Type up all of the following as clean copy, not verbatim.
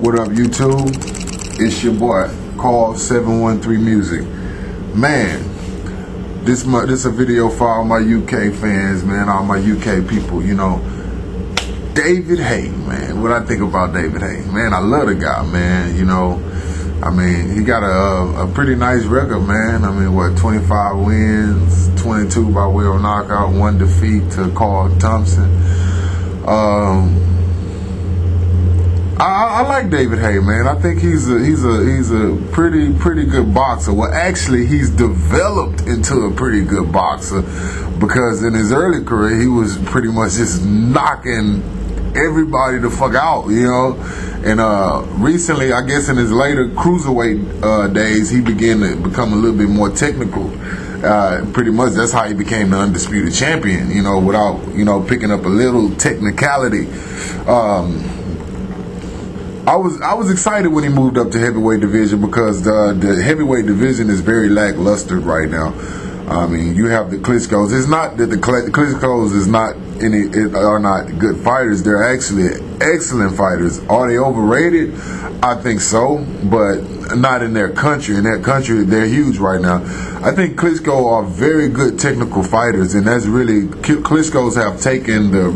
What up, YouTube? It's your boy, Call 713 Music. Man, this a video for all my UK fans, man, all my UK people, you know. David Haye, man, what I think about David Haye. Man, I love the guy, man, you know. I mean, he got a pretty nice record, man. I mean, what, 25 wins, 22 by way of knockout, 1 defeat to Carl Thompson. I like David Haye, man. I think he's a pretty good boxer. Well, actually, he's developed into a pretty good boxer because in his early career, he was pretty much just knocking everybody the fuck out, you know. And recently, I guess in his later cruiserweight days, he began to become a little bit more technical. Pretty much that's how he became the undisputed champion, you know, without, you know, picking up a little technicality. I was excited when he moved up to heavyweight division because the heavyweight division is very lackluster right now. I mean, you have the Klitschkos. It's not that the Klitschkos are not good fighters. They're actually excellent fighters. Are they overrated? I think so, but not in their country. In their country, they're huge right now. I think Klitschko are very good technical fighters, and that's really Klitschkos have taken the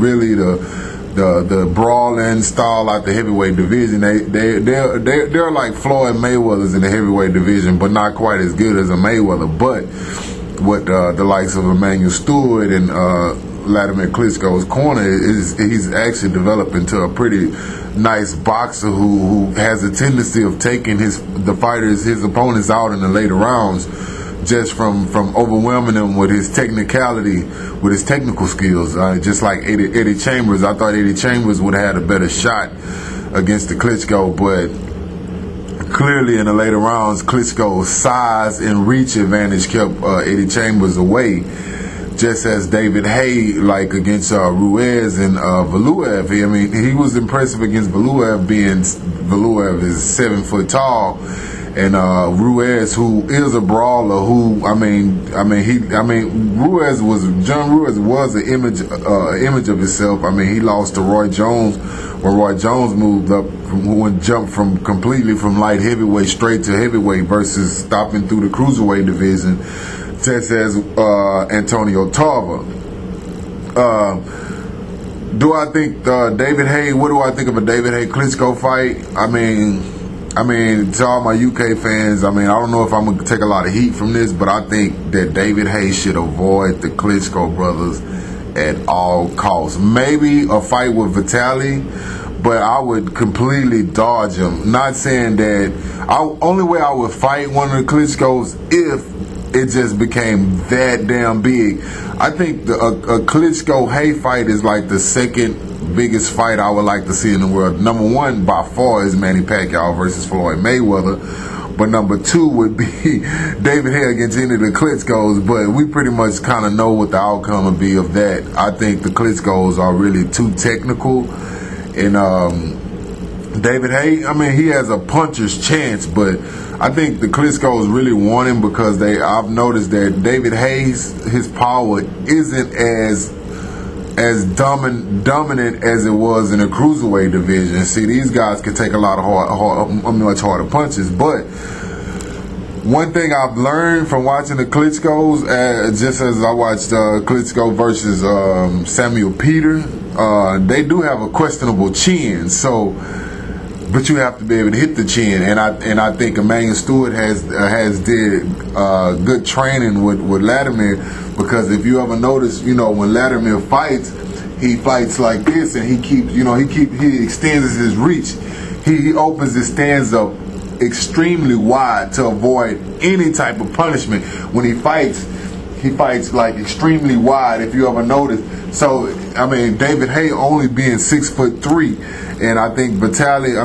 brawling style out the heavyweight division. They're like Floyd Mayweather's in the heavyweight division, but not quite as good as a Mayweather. But what the likes of Emmanuel Stewart and Vladimir Klitschko's corner he's actually developed into a pretty nice boxer who has a tendency of taking his opponents out in the later rounds, just from overwhelming them with his technicality, with his technical skills. Just like Eddie Chambers, I thought Eddie Chambers would have had a better shot against the Klitschko, but clearly in the later rounds, Klitschko's size and reach advantage kept Eddie Chambers away. Just as David Haye, like against Ruiz and Valuev. I mean, he was impressive against Valuev, being Valuev is 7 foot tall. And Ruiz, who is a brawler, John Ruiz was an image of himself. I mean, he lost to Roy Jones when Roy Jones moved up, jumped completely from light heavyweight straight to heavyweight versus stopping through the cruiserweight division, just as Antonio Tarver. Do I think David Haye? What do I think of a David Haye Klitschko fight? I mean, to all my UK fans, I don't know if I'm going to take a lot of heat from this, but I think that David Haye should avoid the Klitschko brothers at all costs. Maybe a fight with Vitaly, but I would completely dodge him. Not saying that. Only way I would fight one of the Klitschkos if it just became that damn big. I think a Klitschko-Haye fight is like the second biggest fight I would like to see in the world. Number one by far is Manny Pacquiao versus Floyd Mayweather, but number two would be David Haye against any of the Klitschkos. But we pretty much kind of know what the outcome would be of that. I think the Klitschkos are really too technical, and David Haye, I mean, he has a puncher's chance, but I think the Klitschkos really want him because I've noticed that David Haye's his power isn't as dominant as it was in the cruiserweight division. See, these guys can take a lot of much harder punches. But one thing I've learned from watching the Klitschkos, just as I watched Klitschko versus Samuel Peter, they do have a questionable chin. But you have to be able to hit the chin, and I think Emmanuel Stewart has did good training with Vladimir, because if you ever notice, you know, when Vladimir fights, he fights like this, and he extends his reach. He opens his stands up extremely wide to avoid any type of punishment. When he fights like extremely wide, if you ever notice. So, I mean, David Haye only being 6'3", and I think Vitaly,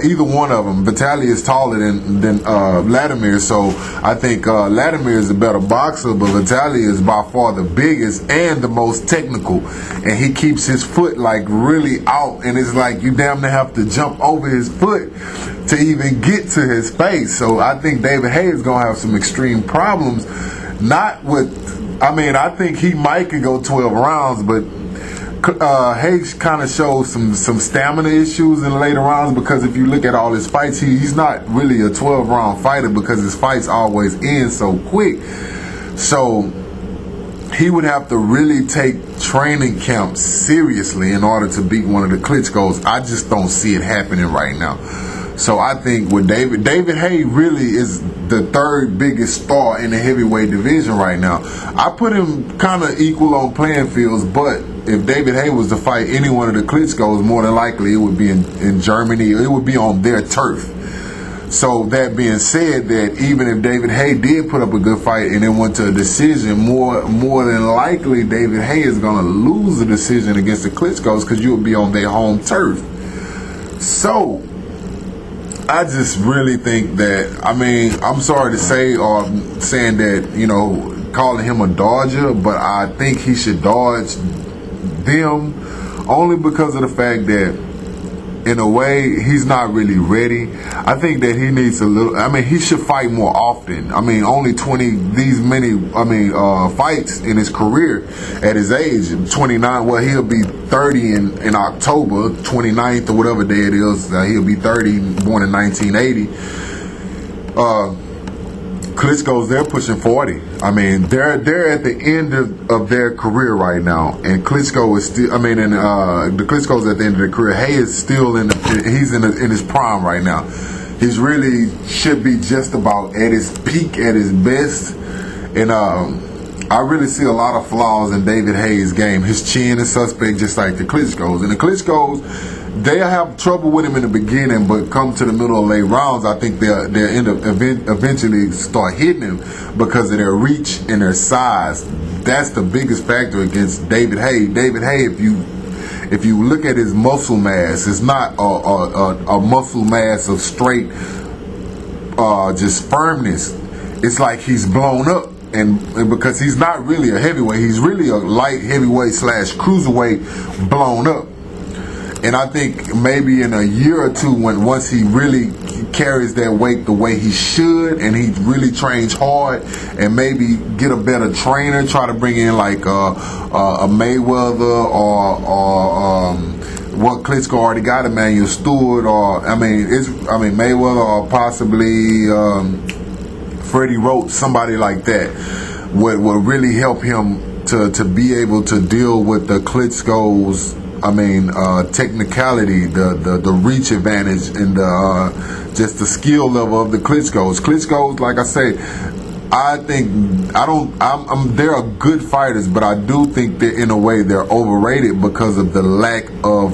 either one of them, Vitaly is taller than Vladimir, so I think Vladimir is a better boxer, but Vitaly is by far the biggest and the most technical, and he keeps his foot like really out, and it's like you damn near have to jump over his foot to even get to his face. So I think David Haye is going to have some extreme problems. Not with, I think he might could go 12 rounds, but Haye kind of shows some stamina issues in the later rounds, because if you look at all his fights, he's not really a 12-round fighter, because his fights always end so quick. So he would have to really take training camp seriously in order to beat one of the Klitschkos. I just don't see it happening right now. So I think with David Haye really is the third biggest star in the heavyweight division right now. I put him kind of equal on playing fields, but if David Haye was to fight any one of the Klitschkos, more than likely it would be in Germany. It would be on their turf. So that being said, that even if David Haye did put up a good fight and then went to a decision, more than likely David Haye is going to lose the decision against the Klitschkos, because you'll be on their home turf. So I just really think that, I mean, I'm sorry to say, or saying that, you know, calling him a dodger, but I think he should dodge them only because of the fact that, in a way, he's not really ready. I think that he needs a little, I mean, he should fight more often. I mean, only fights in his career at his age, 29, well, he'll be 30 in October, 29th or whatever day it is. He'll be 30, born in 1980. Klitschko's, they're pushing 40. I mean, they're at the end of their career right now, and Klitschko is still. I mean, and the Klitschko's at the end of their career. Haye is still in his prime right now. He's really should be just about at his peak, at his best, and I really see a lot of flaws in David Haye's game. His chin is suspect, just like the Klitschko's, and the Klitschko's, they have trouble with him in the beginning, but come to the middle of late rounds, I think they'll end up eventually start hitting him because of their reach and their size. That's the biggest factor against David Haye. David Haye, if you look at his muscle mass, it's not a muscle mass of straight just firmness. It's like he's blown up. And because he's not really a heavyweight, he's really a light heavyweight / cruiserweight blown up. And I think maybe in a year or two, once he really carries that weight the way he should, and he really trains hard, and maybe get a better trainer, try to bring in like a Mayweather or what Klitschko already got, Emmanuel Stewart, or Mayweather, or possibly Freddie Roach, somebody like that would really help him to be able to deal with the Klitschko's. Technicality, the reach advantage, and just the skill level of the Klitschko's. Klitschko's, like I say, they're good fighters, but I do think that in a way they're overrated because of the lack of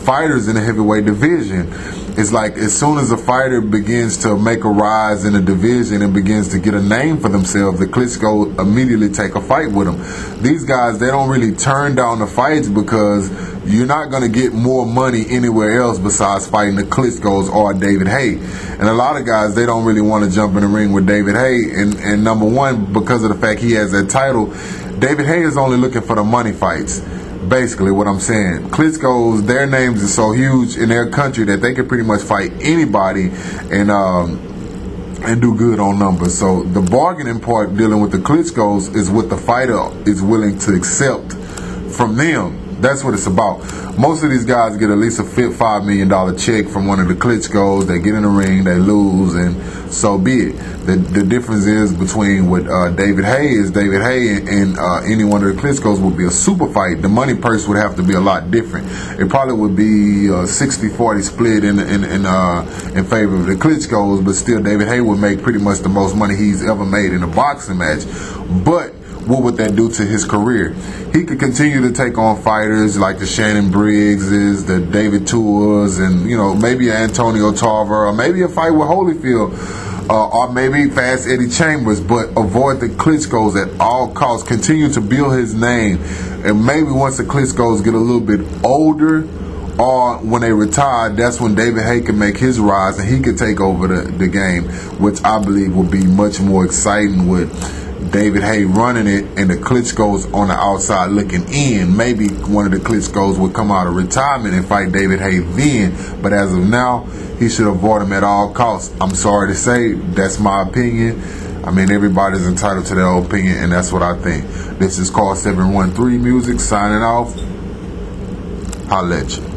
fighters in the heavyweight division. It's like as soon as a fighter begins to make a rise in the division and begins to get a name for themselves, the Klitschko immediately take a fight with them. These guys, they don't really turn down the fights because you're not going to get more money anywhere else besides fighting the Klitschko's or David Haye. And a lot of guys, they don't really want to jump in the ring with David Haye. And number one, because of the fact he has that title, David Haye is only looking for the money fights. Basically what I'm saying. Klitschko's, their names are so huge in their country that they can pretty much fight anybody and do good on numbers. So the bargaining part dealing with the Klitschko's is what the fighter is willing to accept from them. That's what it's about. Most of these guys get at least a $5 million check from one of the Klitschko's. They get in the ring, they lose, and so be it. The difference is between what David Haye is. David Haye and any one of the Klitschko's would be a super fight. The money purse would have to be a lot different. It probably would be a 60-40 split in favor of the Klitschko's, but still David Haye would make pretty much the most money he's ever made in a boxing match. But what would that do to his career? He could continue to take on fighters like the Shannon Briggses, the David Tours, and maybe Antonio Tarver, or maybe a fight with Holyfield, or maybe Fast Eddie Chambers, but avoid the Klitschko's at all costs. Continue to build his name, and maybe once the Klitschko's get a little bit older, or when they retire, that's when David Haye can make his rise and he could take over the game, which I believe will be much more exciting with David Haye running it and the Klitschko's on the outside looking in. Maybe one of the Klitschko's would come out of retirement and fight David Haye then, but as of now, he should avoid him at all costs. I'm sorry to say, that's my opinion. I mean, everybody's entitled to their opinion, and that's what I think. This is called 713 Music, signing off. Holla at you.